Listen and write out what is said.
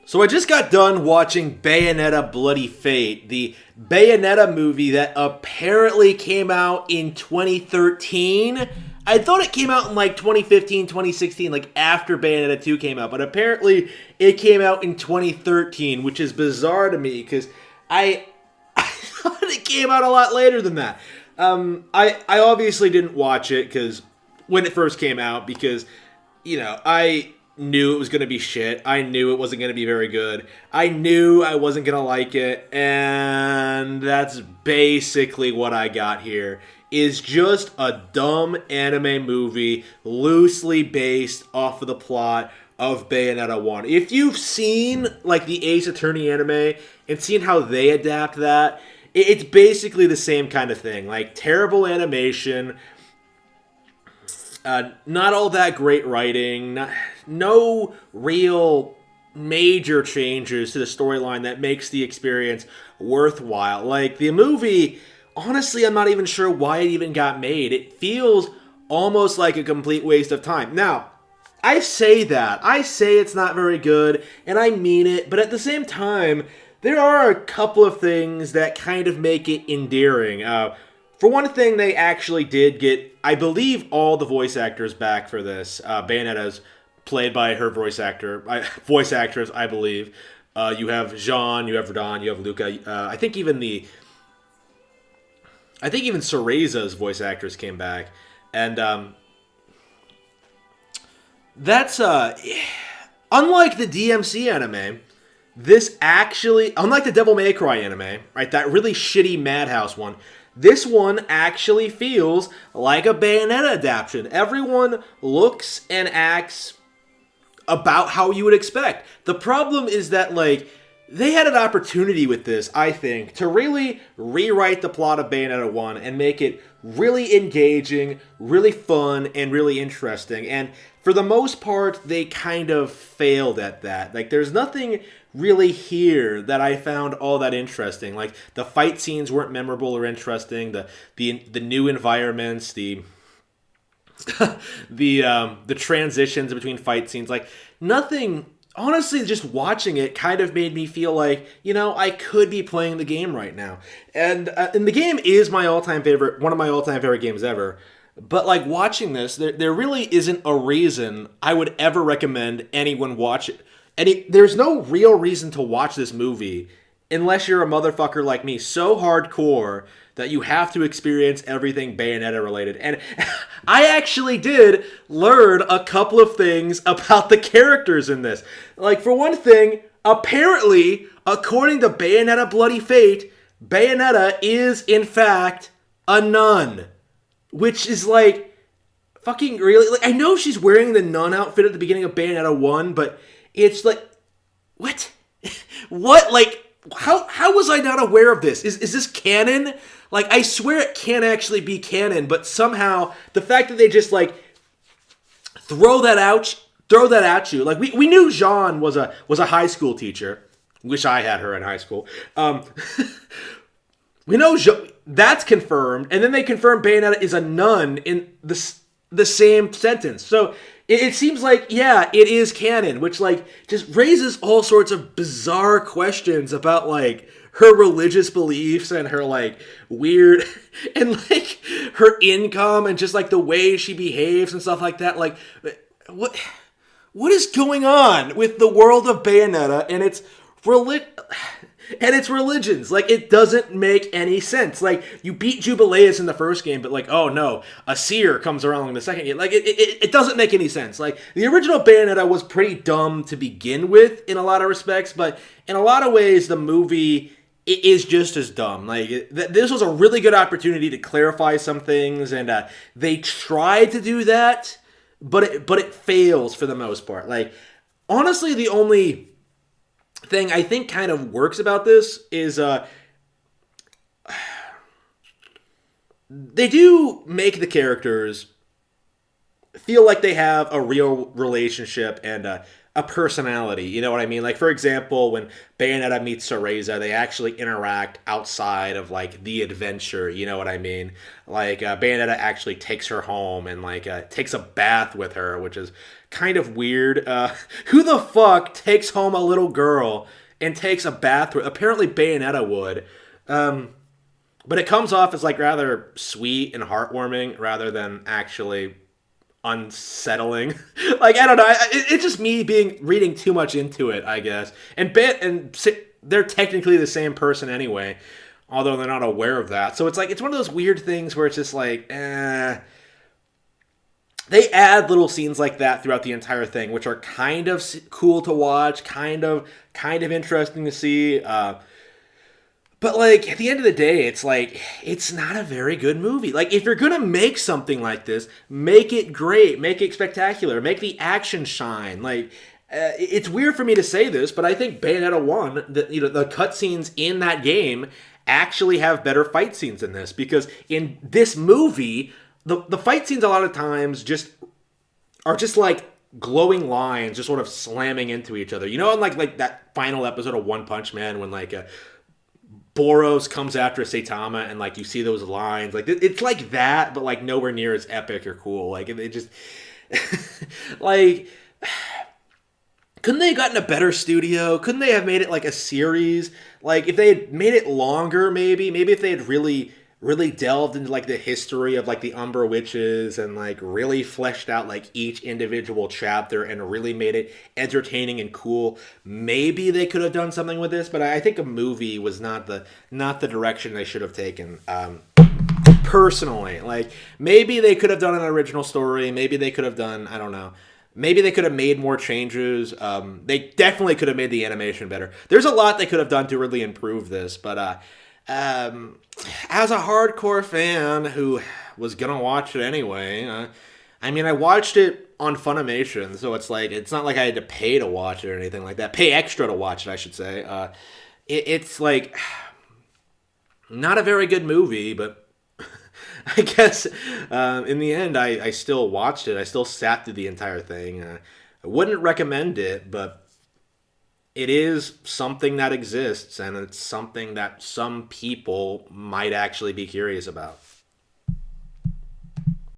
So I just got done watching Bayonetta Bloody Fate, the Bayonetta movie that apparently came out in 2013. I thought it came out in like 2015, 2016, like after Bayonetta 2 came out, but apparently it came out in 2013, which is bizarre to me because I, I thought it came out a lot later than that. I obviously didn't watch it because when it first came out because I knew it was going to be shit. I knew it wasn't going to be very good. I knew I wasn't going to like it. And that's basically what I got here. Is just a dumb anime movie loosely based off of the plot of Bayonetta 1. If you've seen like the Ace Attorney anime and seen how they adapt that, it's basically the same kind of thing. Like terrible animation, not all that great writing, no real major changes to the storyline that makes the experience worthwhile. Like, the movie, honestly, I'm not even sure why it even got made. It feels almost like a complete waste of time. Now, I say that. I say it's not very good, and I mean it, but at the same time, there are a couple of things that kind of make it endearing. For one thing, they actually did get, I believe, all the voice actors back for this. Bayonetta's played by her voice actress, I believe. You have Jean, you have Radon, you have Luca. I think even Cereza's voice actress came back, and that's unlike the DMC anime. This actually, unlike the Devil May Cry anime, right? That really shitty Madhouse one. This one actually feels like a Bayonetta adaptation. Everyone looks and acts about how you would expect. The problem is that, like, they had an opportunity with this, I think, to really rewrite the plot of Bayonetta 1 and make it really engaging, really fun, and really interesting. And for the most part, they kind of failed at that. Like, there's nothing really here that I found all that interesting. Like, the fight scenes weren't memorable or interesting. The new environments, the the transitions between fight scenes, like, nothing. Honestly, just watching it kind of made me feel like, I could be playing the game right now. And the game is one of my all-time favorite games ever. But, like, watching this, there really isn't a reason I would ever recommend anyone watch it. There's no real reason to watch this movie unless you're a motherfucker like me, so hardcore that you have to experience everything Bayonetta related. And I actually did learn a couple of things about the characters in this. Like, for one thing, apparently, according to Bayonetta Bloody Fate, Bayonetta is, in fact, a nun. Which is, like, fucking really... Like, I know she's wearing the nun outfit at the beginning of Bayonetta 1, but it's like... What? What? Like... How was I not aware of this? Is this canon? Like, I swear it can't actually be canon, but somehow the fact that they just, like, throw that at you. Like, we knew Jean was a high school teacher. Wish I had her in high school. We know that's confirmed, and then they confirm Bayonetta is a nun in the same sentence. So it seems like, yeah, it is canon, which, like, just raises all sorts of bizarre questions about, like, her religious beliefs and her, like, weird, and, like, her income and just, like, the way she behaves and stuff like that. Like, what is going on with the world of Bayonetta and its religions? Like, it doesn't make any sense. Like, you beat Jubileus in the first game, but, like, oh no, a seer comes around in the second game. Like, it doesn't make any sense. Like, the original Bayonetta was pretty dumb to begin with in a lot of respects, but in a lot of ways, the movie is just as dumb. Like, this was a really good opportunity to clarify some things, and they tried to do that, but it fails for the most part. Like, honestly, the only thing I think kind of works about this is they do make the characters feel like they have a real relationship and a personality. You know what I mean? Like, for example, when Bayonetta meets Cereza, they actually interact outside of like the adventure. You know what I mean? Like, Bayonetta actually takes her home and like takes a bath with her, which is kind of weird. Who the fuck takes home a little girl and takes a bath with? Apparently, Bayonetta would. But it comes off as like rather sweet and heartwarming rather than actually unsettling. Like, I don't know. It's just me being reading too much into it, I guess. They're technically the same person anyway, although they're not aware of that. So it's like it's one of those weird things where it's just like, They add little scenes like that throughout the entire thing, which are kind of cool to watch, kind of interesting to see. But like at the end of the day, it's like it's not a very good movie. Like if you're gonna make something like this, make it great, make it spectacular, make the action shine. Like it's weird for me to say this, but I think Bayonetta 1, the cutscenes in that game actually have better fight scenes than this because in this movie, the fight scenes a lot of times just are just like glowing lines just sort of slamming into each other. You know, in like that final episode of One Punch Man when like Boros comes after Saitama and like you see those lines, like it's like that, but like nowhere near as epic or cool. Like it just like couldn't they have gotten a better studio? Couldn't they have made it like a series? Like if they had made it longer, maybe if they had really delved into like the history of like the Umbra Witches and like really fleshed out like each individual chapter and really made it entertaining and cool. Maybe they could have done something with this, but I think a movie was not the direction they should have taken. Personally, like maybe they could have done an original story. Maybe they could have done, I don't know. Maybe they could have made more changes. They definitely could have made the animation better. There's a lot they could have done to really improve this, but as a hardcore fan who was gonna watch it anyway, I mean, I watched it on Funimation, so it's like it's not like I had to pay to watch it or anything like that. Pay extra to watch it, I should say. It's like not a very good movie, but I guess in the end, I still watched it. I still sat through the entire thing. I wouldn't recommend it, but it is something that exists, and it's something that some people might actually be curious about.